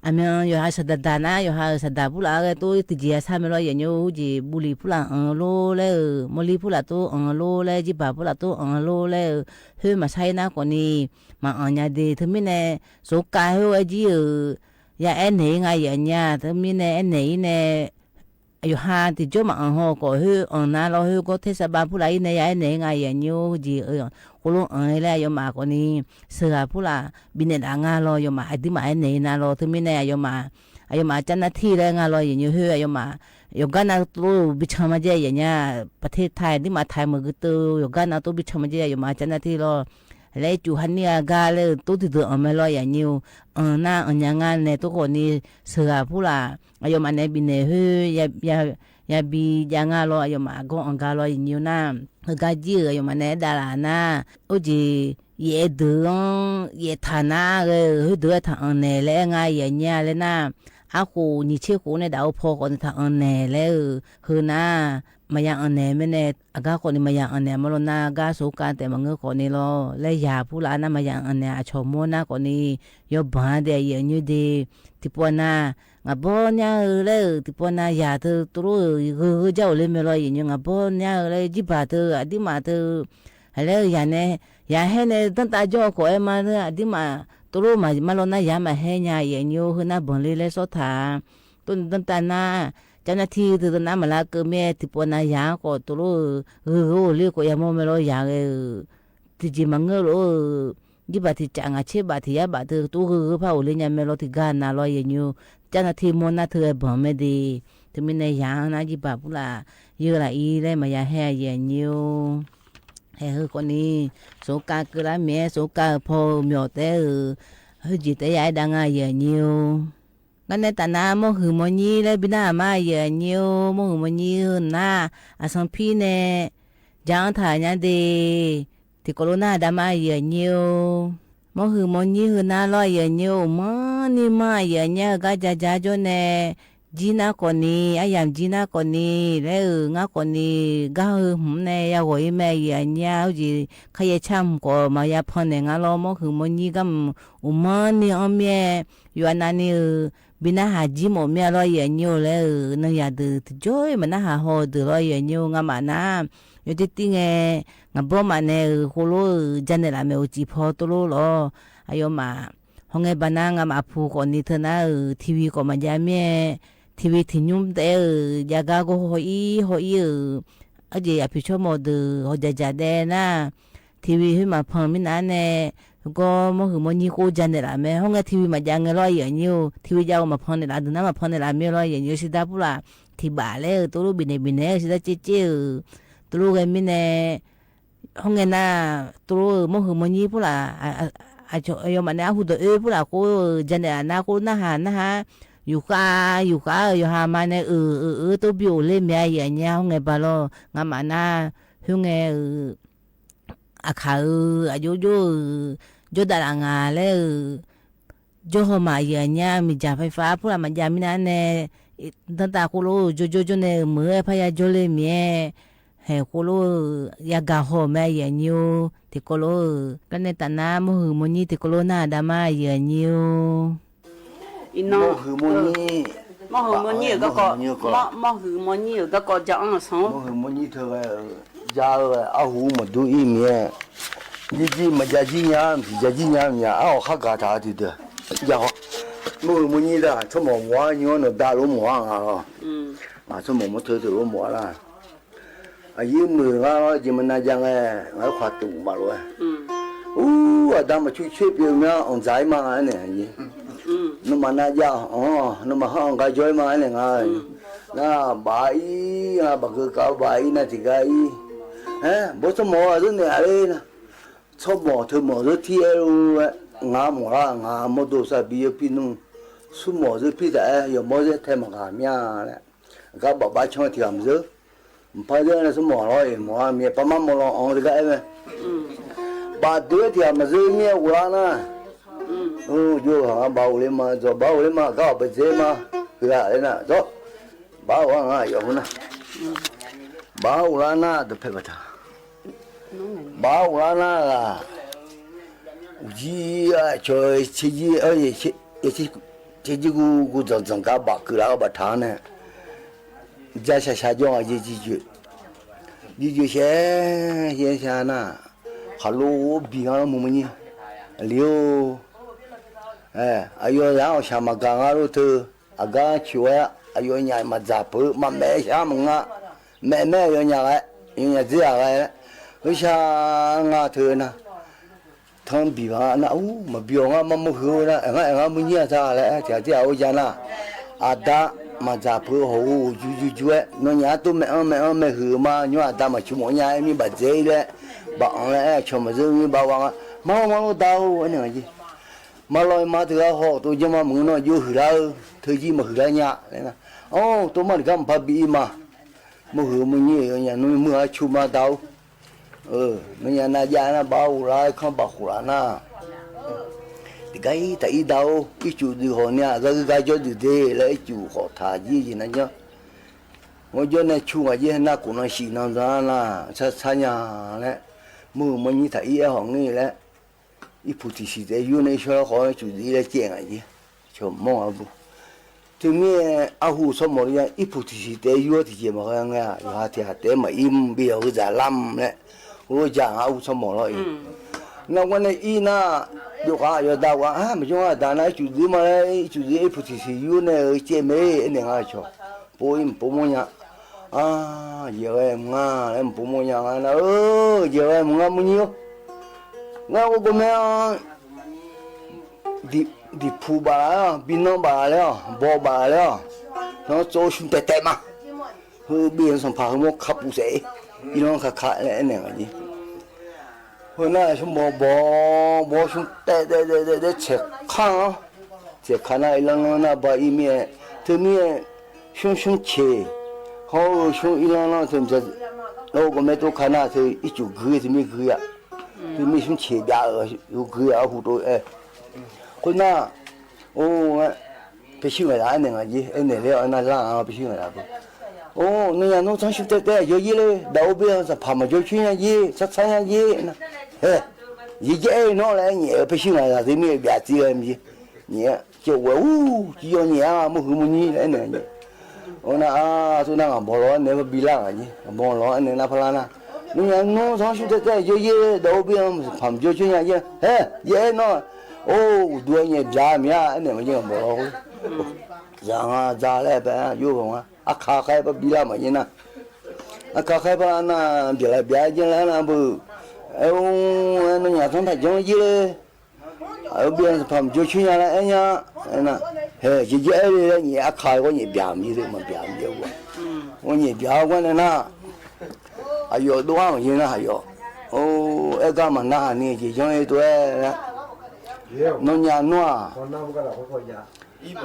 amen yo ha sa da na yo ha sa da pula ge to ti ji sa me lo ye nyu hu ji buli pula lo le mo li pula to lo le ji ba pula to lo le hơi mà say na còn đi mà ở nhà đi thứ mình nè số cái hơi gì ya em này ngay ở nhà thứ mình nè em này nè ayo ha thì chỗ mà họ có hơi ở na lo hơi có thể sẽ ba phút lại nè ya em này ngay ở nhiều gì ở cô luôn ở đây ayo mà còn đi sửa phút là bên này đang ngay lo ayo mà ai đi mà em này na lo thứ mình nè ayo mà chân là thi đây ngay lo nhiều hơi ayo mà yoga na tu bichama je ya nya pathe thai di ma thai ma gu tu yoga na tu bichama je ya ma chana thi lo le chu hania ga le tu ti tu ma lo ya nyu na nya nga ne tu ko ni sa pu la ayo ma ne bi ne hu ya bi ya nga lo ayo ma go nga lo nyu na ga ji ayo ma ne da la na o ji ye de ye tha na ge hu de tha ne le nga ya nya le naอาคูนี่เชื่อคูเนี่ยดาวพอคนทางอันแน่แล้วคือน่ามาอย่างอันแน่ไม่แน่อากาคนนี้มาอย่างอันแน่มาลน่ากาสูการแต่มาเงือกคนนี้รอและยาผู้ล้านน่ามาอย่างอันแน่ชมโมน่าคนนี้ยอบ้านเดียยังอยู่ดีที่ปวน่างาบอนเนี่ยเลยที่ปวน่ายาเธอตัวเจ้าเลยไม่รออย่างงาบอนเนี่ยเลยจีบาเธออดีมาเธอแล้วยาเนี่ยยาให้เนี่ยตั้งแต่จ่อขอเอ็มมาเธออดีมาตัวมาลน่ายามาให้ยาอย่างอยู่คือน่าบ่นเลยเลยสดถาต้นตั้งแต่น่าเจ้าหน้าที่ตัวน่ามาละก็แม่ที่ปวนายาก็ตัวเรียกก็ยาโมไม่รอยาที่จีมังเงอยี่บาทที่จังอาชีพบาทที่ยาบาทเธอตัวพระอุลิยาไม่รอที่การน่ารอยอยู่เจ้าหน้าที่มน่าเธอบ่ไม่ดีที่มีในยานะยี่บาทพุ่งละเยอะละอีเลยมายาให้อย่างอยู่ให้คนนี้โศกาคือละแม่โศกาพอเหมียวแต่จิตใจดังอย่างอยู่งั้นในตาหน้าโมหือโมญีเลยบินามาอย่างอยู่โมหือโมญีน่าอาสังพี่เนี่ยจางถ่ายยันดีที่โคโรนาดามาอย่างอยู่โมหือโมญีหือน่าลอยอย่างอยู่มันนี่มาอย่างเงี้ยก็จะจนเนี่ย จีน่าก่อนนี้ไอ้ยามจีน่าก่อนนี้แล้วง่าก่อนนี้ก้าวหุ่มในยาหอยแม่ยาเนี่ยเอาจีขยายช่ำก็มายาพอนในงาล้อมก็คือมันยี่กันอุมันนี่อเมียอยู่อันนั้นนี่บินาหาจีหมอเมียร้อยอย่างเดียวแล้วนั่นยาดื้อจ้อยมันน่าหาหอดื้อร้อยอย่างเดียวงามานะอยู่ที่ติงงาบ่มาเนี่ยโคโลจันเนล่ะเมอจีพอตัวโลหรออายุมาห้องไอ้บ้านงามาพูก่อนนี่เถอะนะทีวีก็มายาเมียทีวีที่ยุ่มแต่ยากาก็หอยอาจจะอยากพิชมอดหอยจ่าเดนะทีวีให้มาพังมินานเนี่ยก็มันคือมันยี่โคจันเดล่ะแม่ห้องทีวีมาจังร้อยอย่างนี้ทีวียาวมาพังเดล่ะดูน้ำมาพังเดล่ะไม่ร้อยอย่างนี้สิดาปุระที่บ้านเลยตัวลูกบินสิดาเจ๊ตัวลูกไอ้มินเนี่ยห้องน่ะตัวลูกมันคือมันยี่ปุระอายุมันเนี่ยหูตัวปุระก็จันเดล่ะนะก็น่าหาอยู่ก้าอยู่หามาเนี่ยตัวบิวเล่มใหญ่อย่างเงี้ยห้องไงบ้าล่ะงามานะห้องไงอาคาอายุโยดารางาเลยโยหมาอย่างเงี้ยมีจ่าไฟฟ้าพวกมันยามินาเนี่ยตั้งแต่กูรู้โยเนี่ยมือพยาโยเลยเมียเฮ้กูรู้ยากาหอแม่อย่างเงี้ยที่กูรู้กันในตาหน้ามือมันนี่ที่กูรู้หน้าดามาอย่างเงี้ยอีน้องหือมันนี่ก็หือมันนี่ก็จะอ่างสองหือมันนี่เธอยาอาหูมาดูอีเมียจีมาจีเนี่ยเอาข้ากาตาดีเด้อยามันนี่ละชั่วโมงว่าย้อนดาลุมัวมาชั่วโมงมันเธอลุมัวละอายุมือว่าจีมันน่าจังไงขวาตุ่มมาเลยอาดามาช่วยเปียเนี่ยองใจมาเนี่ยนมันน่าจะนมันห้องก็ช่วยมาเนี่ยไงน่าบ่ายบักก็บ่ายน่าจะไงบ่สมอเรื่องเนี่ยอะไรนะชอบหมอเธอหมอเรื่องที่งาหมอละงาหมอตัวสับบีพี่นุ่งสมอเรื่องพี่แต่อย่าหมอเรื่องแทนมันหาเมียแหละก็บอกบ้าช่องที่ทำเยอะพอเรื่องนั้นสมอเลยหมอเมียประมาณหมอลองเลยก็ไอ้บ้าตัวที่ทำเยอะเมียกูละนะอยู่หาบ่าวเลยมาจะบ่าวเลยมาก็ไปเจอมาคืออะไรนะจ้ะบ่าวว่าอย่างนั้นบ่าวละนะเด็กเพ่งท่าบ่าวละนะล่ะจีช่วยชี้กูจังกับบักคือเราบัดท่าเนี่ยจะชาจงอาจีเช่นะฮัลโหลบีฮามุมันนี่เลี้ยวอายุแล้วชามากังอารุตุอากาช่วยอายุเนี่ยมาจับมาแม่ชามึงอ่ะแม่อยู่เนี่ยเนี่ยเจ้าอะไรวิชางาเธอนะทั้งบีบนะมาบีงามามุหัวนะมึงเนี่ยจ้าอะไรเจ้าวิชานะอาดามาจับโหจู่น้องเนี่ยตัวแม่หัวมาเนี่ยอาดามาชั่วโมงเนี่ยมีบาดเจ็บเลยบางเลยชั่วโมงจะมีบ่าวงมาดาวอันนี้มาลอยมาเถอะหอกตัวจะมามึงน้อยอยู่หือเราเธอจีมาหือเราเนี่ยนะตัวมันก็พับบีมามือหือมึงนี่อย่างนู้นมือชูมาดาวมันอย่างน่าจะน่าบ่าวไรข้ามบ่าวไรนะที่ไก่แต่อีดาวอีจูดีหัวเนี่ยก็ไก่จอดีเดย์แล้วอีจูขอทาจีนั่นเนี่ย我觉得出外也那可能是那啥啦，参加嘞，我你睇一行呢嘞，一菩提时代有那小孩就是来见而已，就忙啊不。对面阿虎说么的，一菩提时代有的节目好像啊，有下天下代嘛，伊唔必要去在諗嘞，我讲阿虎说么咯，那我呢伊那有话有答话啊，没用啊，但那就是嘛嘞，就是一菩提时有那姐妹那个叫，不么样。giờ em nga em phụ mua nhà anh giờ em nga bao nhiêu nga có mấy đi phụ bà bên nó bà đấy bò bà đấy nó cho chúng ta tệ mà hơi biển sông phà một khắp bụi sậy nó khát lại này cái gì hồi nay chúng bò chúng tệ chết khăn này là bà im miệng thứ miệng chúng chết họ xuống Iran thì mình đâu có mấy tôi khả năng thì ít chủ gửi thì mình gửi thì mình xuống chế giá ở gửi ở khu tôi con na 必须来那个ji那了那让必须来不哦那样弄上去的有一嘞老边是怕么就去呀ji这参呀ji那哎一节弄来你必须来的没别的么你就我就你啊么和么你来那个哦那啊就那个毛罗那个比啦个ji毛罗那怕啦那你看弄上去的有一老边是怕么就去呀ji哎也弄哦多年家面那么就毛罗让啊咋来办有空啊卡开不比啦么人呐卡开吧那别来别进来那不哎呦那伢从他讲一嘞别人他们就去伢来哎呀那嘿姐姐哎你卡我你别米的嘛别米我你别我那那哎呦多少人还有哦哎干嘛那你就讲一堆弄伢弄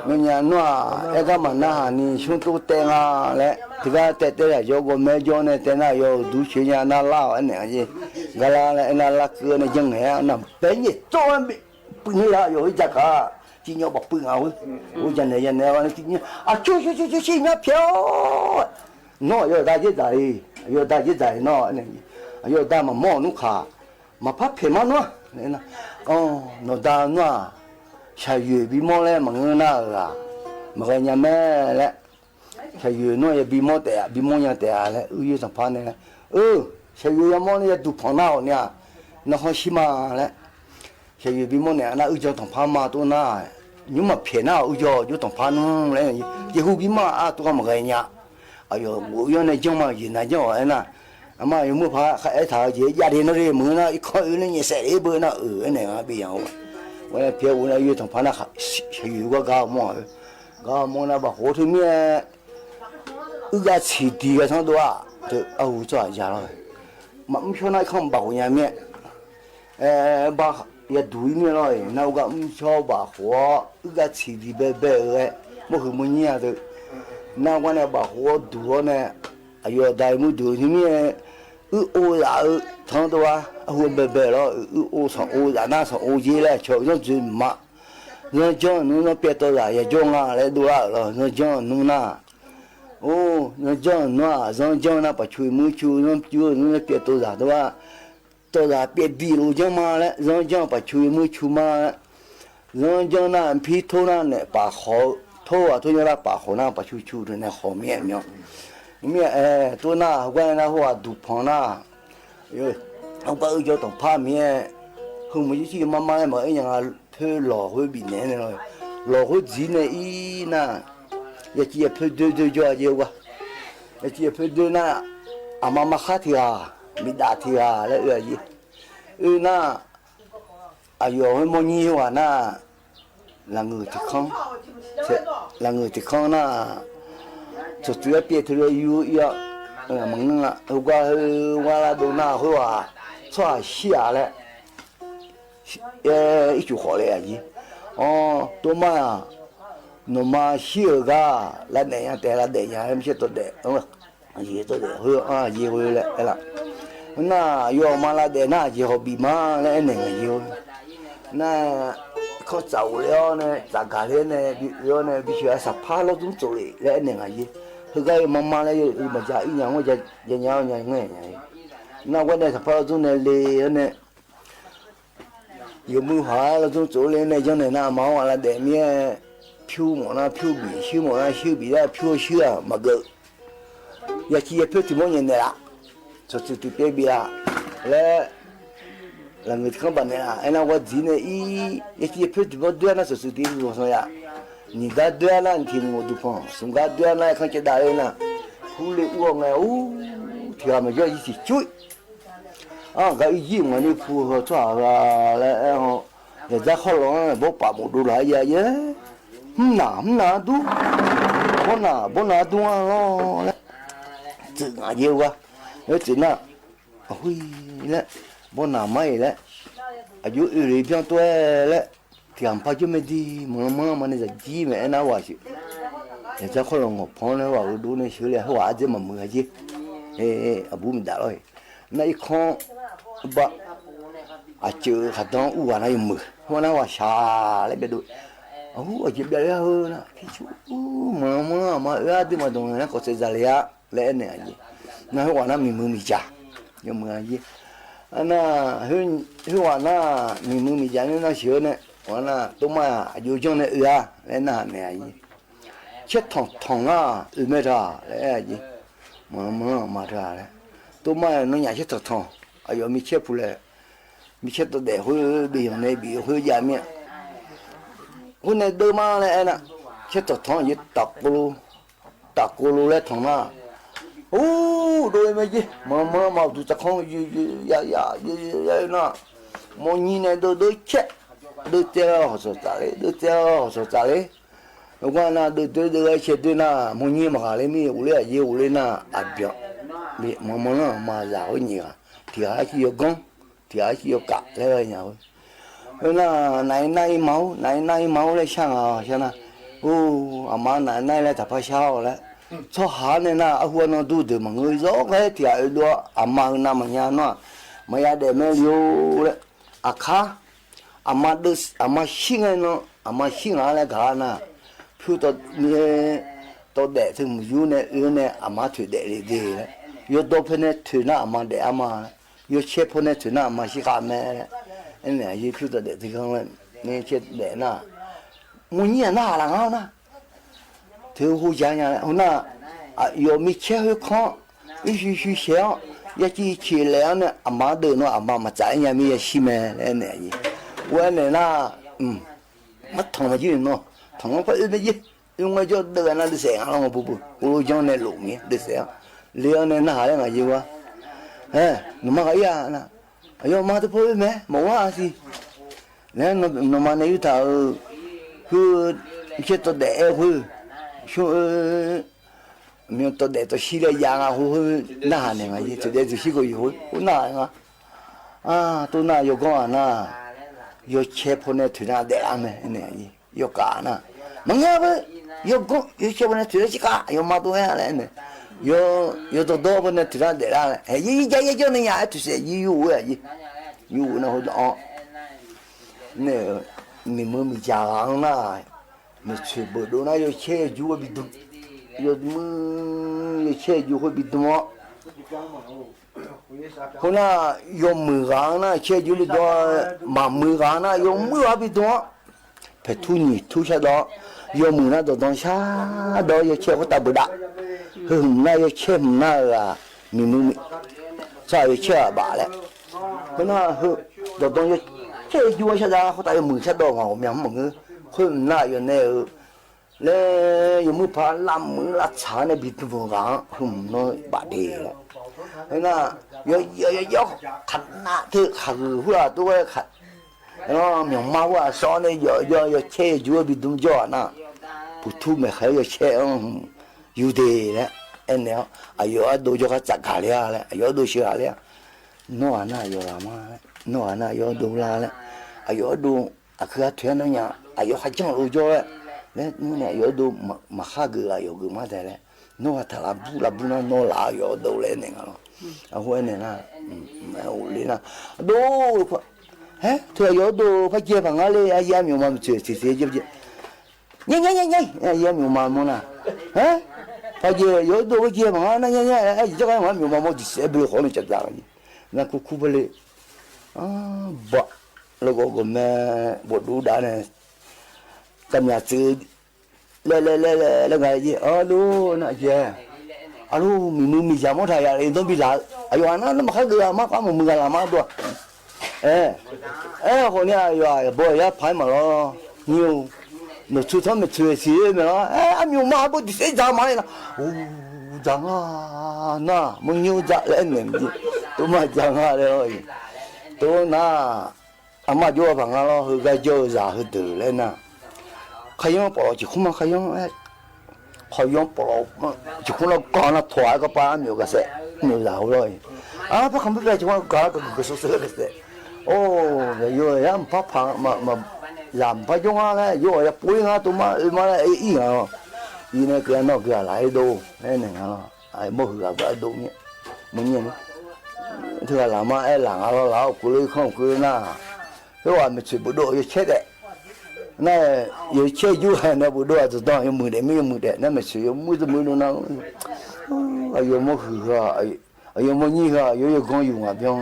mình nhà nó em các bạn na ni chúng tôi tên à lẽ thì cái tên là do của mấy do này tên là do đủ chuyện nhà na lao anh này gì cái là na la cửa này dân này nằm bé gì cho em bị bưng ra rồi chắc cả chỉ nhau bọc bưng áo ôi dân này nó chỉ chú nhá phiếu nó rồi ta chết dài nó này rồi ta mà mò nó khả mà phát phiền mà nó này là nó ta nó chả yêu bị mò lên mà người nào là mà cái nhà mẹ lại chả yêu nó bị mò tệ bị mò nhà tệ lại yêu thằng phan này chả yêu nhà mò này tụ phong nào nha nó hơi xí mà lại chả yêu bị mò này nó cho thằng phan mà tụ na nhưng mà phiền nào cho thằng phan lại chỉ hú bị mà tụ mà cái nhà ayo yêu này trong mà gì này cho anh à mà yêu mua phá cái thằng gì gia đình nó đi mưa nó coi nó nhẹ sẽ đi bữa nó cái này mà bị nhau我那别我那有同旁那有个搞么那把火头面，有个起地个上头啊，就做一下了。嘛，唔晓那看把火面面，把也对面了，那个唔晓把火，有个起地白白个，么和么样的，那我那把火多呢，哎呦，大木头里面。ô dạ thằng tôi hôm bề bề đó ô sòng ô dạ na sòng ô gì là chỗ nó chuyện mà nó cho nó biết tôi là cho nga lại đua rồi nó cho nó na ô nó cho nó bắt chui mũi chui nó chưa nó biết tôi là biết đi luôn chứ mà lại nó cho bắt chui mũi chui mà nó cho nó phi thô na này bà họ thô thôi là bà họ na bắt chui rồi này họ miệng nhau miệng tôi na quen na hoa đủ phong na rồi ông bà cho tổng pha miệng không mấy chỉ mà mà anh nhà thuê lò hơi bị nén này rồi lò hơi gì này ý na giờ chỉ thuê đưa cho nhiều quá giờ chỉ thuê đưa na mà khác thì mi đã thì lại là gì na ayo hơi moni hoa na là người thì không na cho tôi biết thì yêu mong là qua là đồ nào thôi cho xia lại ít chút khó lại gì tôi mà nó mà xia cả là để nhà em sẽ tốt đẹp gì tốt đẹp hơn gì hơn lại là na yêu mà là để na gì họ bị mà lại này gì na có cháu léo này giá cả này léo này bị chuyện sắp phá nó cũng rồi lại này gì cái mama này mà cha ý nhau mà cha nhau nghe nó cái này sắp phá nó này lì này nhiều mưa hóa nó cũng chỗ lên này cho này na máu là để mía phiêu mà nó phiêu bị ra phiêu xưa mà gỡ giờ chỉ phiêu thì mỗi nhân này là cho tụi bé bị là người không bạn này anh nào có gì này ý chỉ phiêu thì mỗi đứa nó sử dụng rồi sao ya ni đã đứa là thì một đứa phong sung đã đứa là không chỉ đại là khu lệ uống này thì mà cho gì chui cái gì mà như phù hợp cho là người ta khó lo bố bà một đứa lại vậy hâm nà đu bố nà đu lo chữ ngã nhiều quá nếu chữ nào ôi lẽ bố nà mấy lẽ ở dưới ủy viên tôi lẽ thì làm bao nhiêu mấy đi mà này là gì mà nó quá chứ người ta khó lo ngọc phong này vào đu này xử lý hóa chứ mà mưa chứ bố mình đã rồi này không bà chữ hạt đó u này mưa hoa nó hoa xa lấy bé đuổi ô chỉ biết là hơn nè cái chú mà ra thì mà đồng nó có sẽ ra lẽ này gì nó hỏi nó mình chả nhưng mà gì anh hơn hỏi nó mình chả nó sửa này hỏi nó tôi mà yêu cho này ra lẽ nào này gì chết thằng mấy ra lẽ gì mà ra đấy tôi mà nó nhà chết thằng ai giờ mi chết phụ lệ mi chết tôi để hơi bị này bị hơi già miệng hôm nay đôi má này nè chết thằng gì tạc cô lu lấy thằng na đôi mấy gì mà tụi ta không ya na mọi nhìn này đôi chết đôi theo họ sợ đấy lúc nào đôi chết đôi na mọi nhìn mà cái mi u lấy na abia bị mà giàu nhiều thì ai chỉ có thì ai chỉ có cả thế nhau là này máu lấy sang à mà này lại tập sao đấy cho hà này na huân nó đủ được mà người rõ cái thì ai đó mà na mà nhà nó mà ya để mấy liu đấy khá mà xin nó mà xin lại cả na phiêu tôi để thì một chú này mà thử để đi đấy yo do phene thử na mà để mà yo chép phene thử na mà chỉ cả mẹ anh này như phiêu để thì không lên nên chết để na muốn như na là ngon na thứ hú giang nhà hôm na yo mi chép hơi khó ít xíu xéo ya chỉ lẽ nè mà được nó mà trái nhà mi xí mẹ anh này gì quên này na mất thằng mà chứ nó thằng nó phải cái gì nhưng mà cho đời nó được sáng không bù bù trong này lủng nhỉ được sáng liệu này nó hay là gì quá nó mà cái à nè ayo mà tôi phải mẹ mẫu à gì nè nó mà này thảo cứ chết tôi để cứ mình tôi để tôi xí lại giang à hú nà này mà gì tôi để tôi xí cái gì hú nà mà tôi nà yêu con nà yêu chép hôm nay thuyền nà để ăn này gì yêu cả nà mà nghe với yêu con yêu chép hôm nay thuyền chỉ cả yêu mà tôi hay này yo to do bane tira de la yi ja ye jo ne ya tu se yi yu ya yi yu na ho do ne mi mo mi ja ang na mi che bo do na yo che ju bi du yo mu yo che ju ho bi du mo ho na yo mu ga na che ju li do ma mu ga na yo mu ha bi du pe tu ni tu sha do yo mu na do don sha do yo che ho ta bu da hừng nay chém na là mình sai chơi bà đấy cái nó hừng đồ đông chơi vui sao ra họ tại mừng sao đồ ngầu miếng mừng hừng nay giờ này lẽ giờ mua phá làm mừng là chả này bị tụi vợ gắng hừng nó bà đi đấy cái nó giờ khát na thứ khát hứa tôi khát nó miếng máu à so này giờ chơi vui bị tụi gió na bút thu mày hay giờ chơi yêu đề đấy anh này ayo đồ cho các chặt cả đấy ayo đồ sửa đấy nó anh ayo làm nó anh ayo đồ la đấy ayo đồ cái thuyền nó nhà ayo hay chẳng đồ cho đấy đấy nó ayo đồ mà khác cái ayo cái mà thế đấy nó thật là bu nó là ayo đồ lên này nó hồi này na lên na đồ hả thôi ayo đồ phải chia bằng ai ai em nhiều mà chơi chơi nhanh em nhiều mà muốn à hả bây giờ yo đồ cái kia mà nó nhá cho cái mà nhiều mà một sẽ bị khó nó chặt ra nó cũng beli bọ logo của mẹ bộ đủ đã này căn nhà chữ le ngày gì alo nè kia alo mình giảm một thời gian tôi bị giả ayo nó mà khác được mà có một người làm mà được hồi nay ayo bữa ya phải mà nó nhiều nó chú thắm mà chú xí mà nó anh nhiều mà bố sẽ ra mà là chẳng à na mong nhiều dạ lên mình gì tôi mà chẳng à rồi tôi na mà vô bằng nó hơi gây dơ giả hơi từ lên na khai ông bỏ chỉ không mà khai ông bỏ chỉ không nó còn nó thoải cái ba nhiều cái sẽ nhiều giả rồi bác không biết về chỉ không có cái số cái sẽ rồi em phát phẳng mà làm phải chung ha cái vô là bùi ha tụi mà ý à ý này cái nó cái lại đồ này này nó ai mua cái đồ nhé mình nhìn thứ là làm mà ai làm nó lão cứ không cứ na cái hoàn mình chỉ bộ đội chết đấy 那有些有还那不多，知道有没得没有没得，那么是有没得没得那，哎有么去啊，哎有么你啊，有讲用啊边，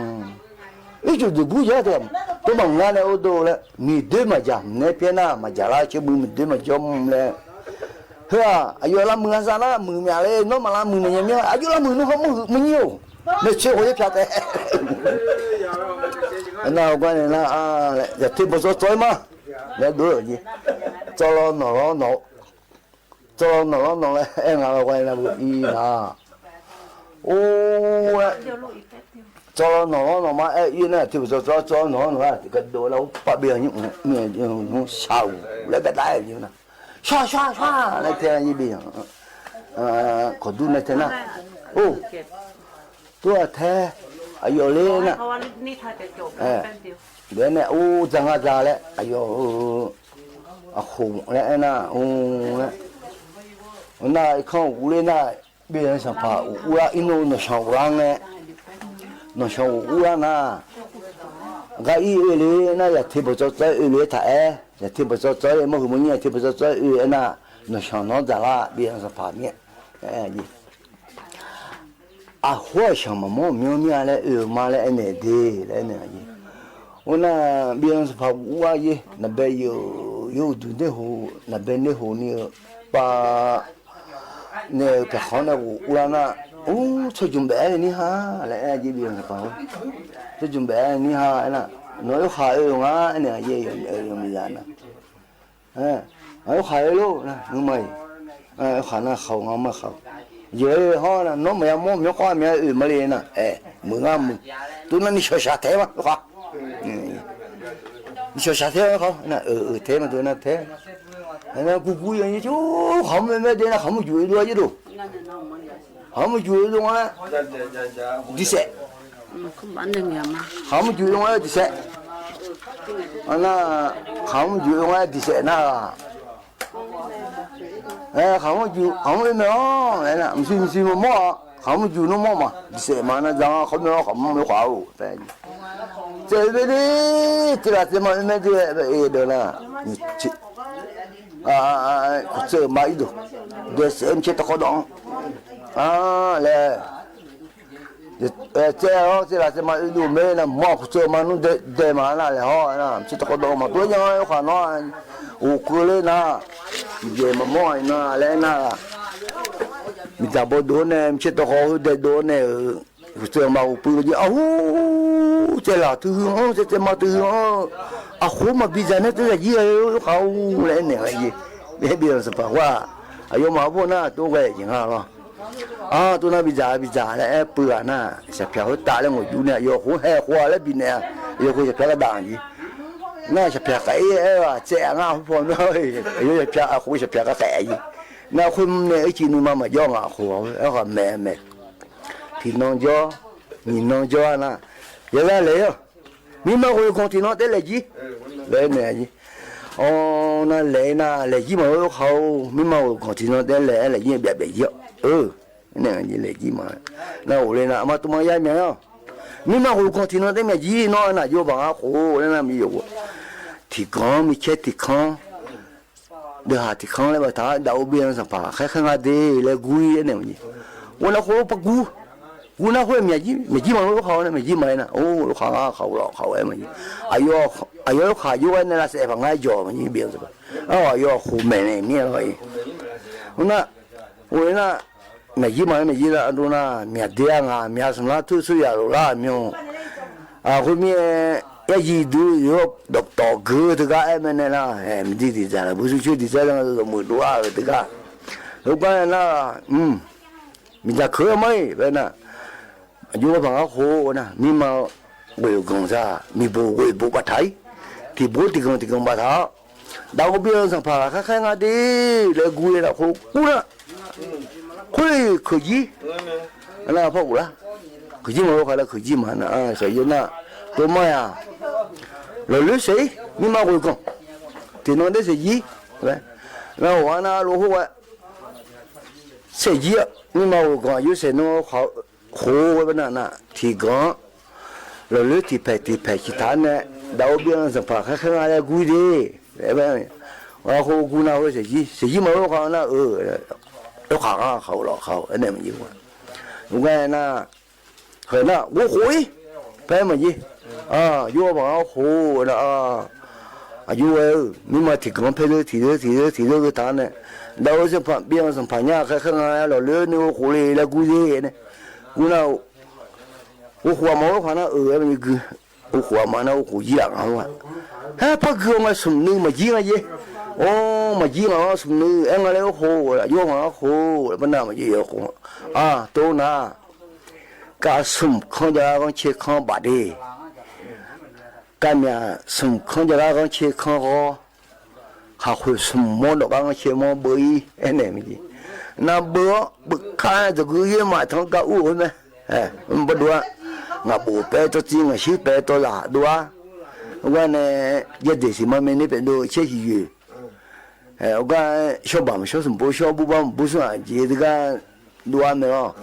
哎就是不晓得，都忙啊那我都了，你对嘛讲，那边呐嘛讲啦，就没对嘛讲了。是吧？ayo lah mengasana mengiale no malah menanya ayo lah menu kamu menyu. Mesti hoye piate. Na quan là ya thì một số tối mà. Để đuổi gì. Cho nó em là quan là y là. Ô cho nó mà y này thì cho nó cái đồ lâu bắt biển những sao lấy cái đáy như nào. Xoa lại thế như bây giờ có đu này thế nào ô tôi thế ayo lên nè đấy nè ô chẳng ra đấy ayo khủng đấy nè nè không lên nè bây giờ sao phải ua ino nó sao răng nè nó sao ua nè cái ý lên nè thì bây giờ tới lên thải thì bây giờ tới mà không nhớ thì bây giờ tới nè nó sao nó ra là bây giờ phải nhẹ cái gì hoa sao mà mua miếng lại mà lại này đi lại này gì ona bây giờ phải qua gì là bây giờ yêu tụi nó hồ là bên nó hồ nhiều ba nè cái khó nào qua na cho chuẩn bị này ha lại gì bây giờ phải cho chuẩn bị này ha nè nói khai rồi á này gì rồi bây giờ nè nói khai luôn nè người mày khai na khẩu ngon mà khẩu giờ họ là nó mày mua miếng khoai miếng mà liền nè mừng ăn tụi nó đi chơi sát thế mà không đi chơi sát thế không nè thế mà tụi nó thế nó cú như chú không mấy đứa nó không chịu đuôi chứ đâu không chịu luôn á đi xe không bán được nhiều mà không chịu luôn á đi xe nó không chịu luôn á đi xe nó không em nó này là xin mà mua không chịu nó mua mà sẽ mà nó ra không nó không khóa rồi phải chơi về đi thì là mà em đi được là chơi máy được để xem chết tao có đó là chơi họ thì là mà đủ mấy là mua chơi mà nó để mà là họ là chết tao có đó mà tôi nhớ khoản nó cứ lên na về mà mua na lên na mình ta bỏ đồ này chết tao có để đồ này chơi mà bự gì chơi là thứ hương chơi mà thứ hương khổ mà bây giờ nó tức là gì không lên này là gì bây giờ sẽ phải qua ayo mà vô na tôi về chẳng hạn rồi tôi nói bây giờ là bự na sẽ phải hỗ trợ lên ngồi chú này ayo khổ hè khoa lên bên này ayo khổ sẽ phải cái đàn gì nó sẽ phải cái trẻ ngao phong thôi ayo sẽ phải khổ sẽ phải cái gì nó không này chỉ nuôi mà do ngao khổ ở mẹ thì nó do nhìn nó do na giờ là lấy mình mà hồi còn thì nó thế là gì lấy này gì nó lấy gì mà hồi hậu mình mà hồi còn thì nó thế là gì bẹp bẹp gì này gì lấy gì mà nó hồi lên mà tụi mày dám nhá mình mà hồi còn thì nó thế là gì nó là vô bằng khổ nên là mình vô thì có mình chết thì không được hả thì không lấy vào tháo đầu biên sản phẩm khách hàng đi lấy gui này gì nó khổ bắt gu nó khổ mày gì mà nó khổ này mày gì mày nè nó khổ em mày ayo khá yêu anh là sẽ phải ngay giờ mày biết rồi ayo khổ mày này nghe rồi nó mày gì là anh nó mày điên mày xem là thứ suy rồi là mày hôm nay cái gì đó đọc tỏ cứ tất cả em này là em đi thì ra là bữa trước thì ra là một đứa rồi tất cả lúc đó là mình ra khơi mấy vậy nè vô bằng áo khô nè nhưng mà bữa còn ra mình bố bắt thấy thì bố thì còn bắt tháo đâu có biết rằng phải khác ngay đi để quỳ là khô cú đó khơi gì là phải là khơi gì mà phải là khơi gì mà khơi gì nè tôi mới rồi lưới sĩ nhưng mà cuối cùng thì nó đến gì vậy nó hóa na lúa hoa sẽ gì nhưng mà còn yếu sẽ nó khổ cái này thì có rồi lưới thì phải chỉ thán này đâu biết rằng phải khác ai là vui đi vậy 我好姑娘会实际没有好那都好啊好了好，那么有啊，我看那可那我会，白么子啊，有我好好的啊。有你嘛提供配提个单呢，老是旁边上旁人看看啊，老刘你我回来了估计呢，我活毛话那那个，我活嘛那我估计啊我，哎不过我送你嘛几个嘢，哦嘛几个送你，哎我来好了，有我好了，不那么也好啊，都拿，噶送看着我去看把的。干面送看着那个去看好，还会送么的那个去么不一，哎那么的，那不看这个月嘛，他搞我们，哎，不多，我不白做钱，我是白做啦，多啊，我呢一点什么没那边都切鱼，哎，我讲小爸们小什么不小不帮不算，这个多啊没有，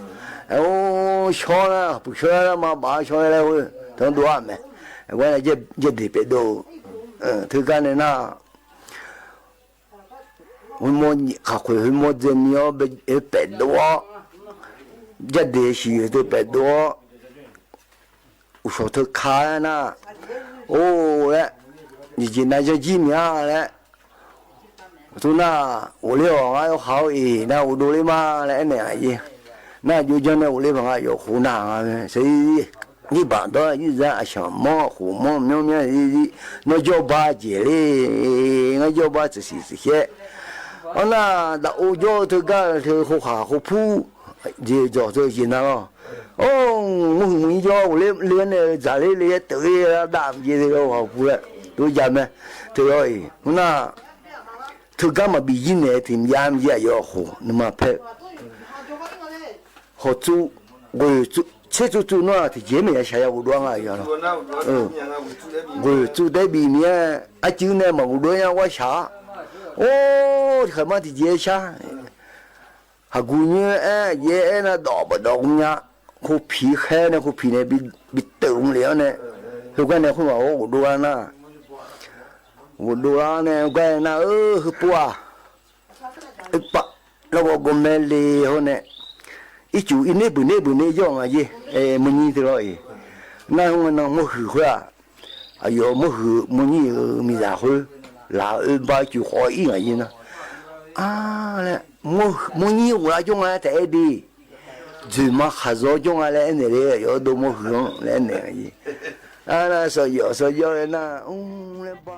哎我小了不小了嘛，把小来会等多啊没。我那这特别多，他干的那，我么还会么子你要别多，这得是都别多，我说他看那，哦嘞，你今那就几年了，我说那我哩话还有好诶，那我多哩嘛嘞那样，那就讲那我哩话有湖南啊，所以。你把到一人想么胡么喵喵的，我就把这里，我就把这些，我那我就这个这好哈好铺，这叫这些那个，哦，我叫我连那家里连对了，大这个好铺了，都家们，对哦，我那，这干嘛比今年添家也要好，那么拍，好做，我做。这就做那，他前面下有多啊，样了。我做在里面，啊，就那么多样我下，哦，他妈的接下，还姑娘哎，也那打不到呀，可皮黑呢，可皮呢比冻了呢，就关键会话我多啊那，我多啊呢，关那不啊，把那我买了呢。一就一不那样啊耶，没你的了耶，那我那没后悔啊，哎呦没你没然后，然后把就好一个人呢，啊嘞，没你我那种啊在的，就嘛还是种啊来那里要都没后来那个耶，啊那说要那来吧。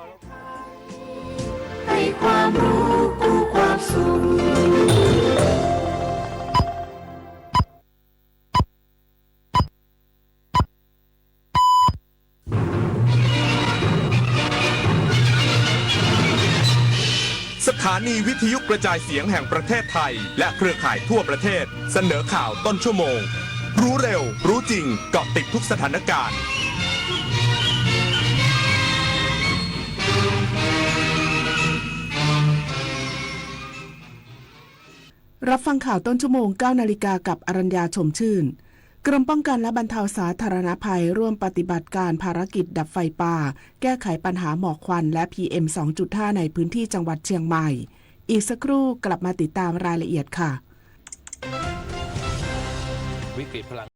ให้ความรู้กู้ความสุขสถานีวิทยุกระจายเสียงแห่งประเทศไทยและเครือข่ายทั่วประเทศเสนอข่าวต้นชั่วโมงรู้เร็วรู้จริงเกาะติดทุกสถานการณ์รับฟังข่าวต้นชั่วโมง 9 นาฬิกากับอรัญญาชมชื่นกรมป้องกันและบรรเทาสาธารณภัยร่วมปฏิบัติการภารกิจดับไฟป่าแก้ไขปัญหาหมอกควันและ PM 2.5 ในพื้นที่จังหวัดเชียงใหม่อีกสักครู่กลับมาติดตามรายละเอียดค่ะวิกฤตพลัง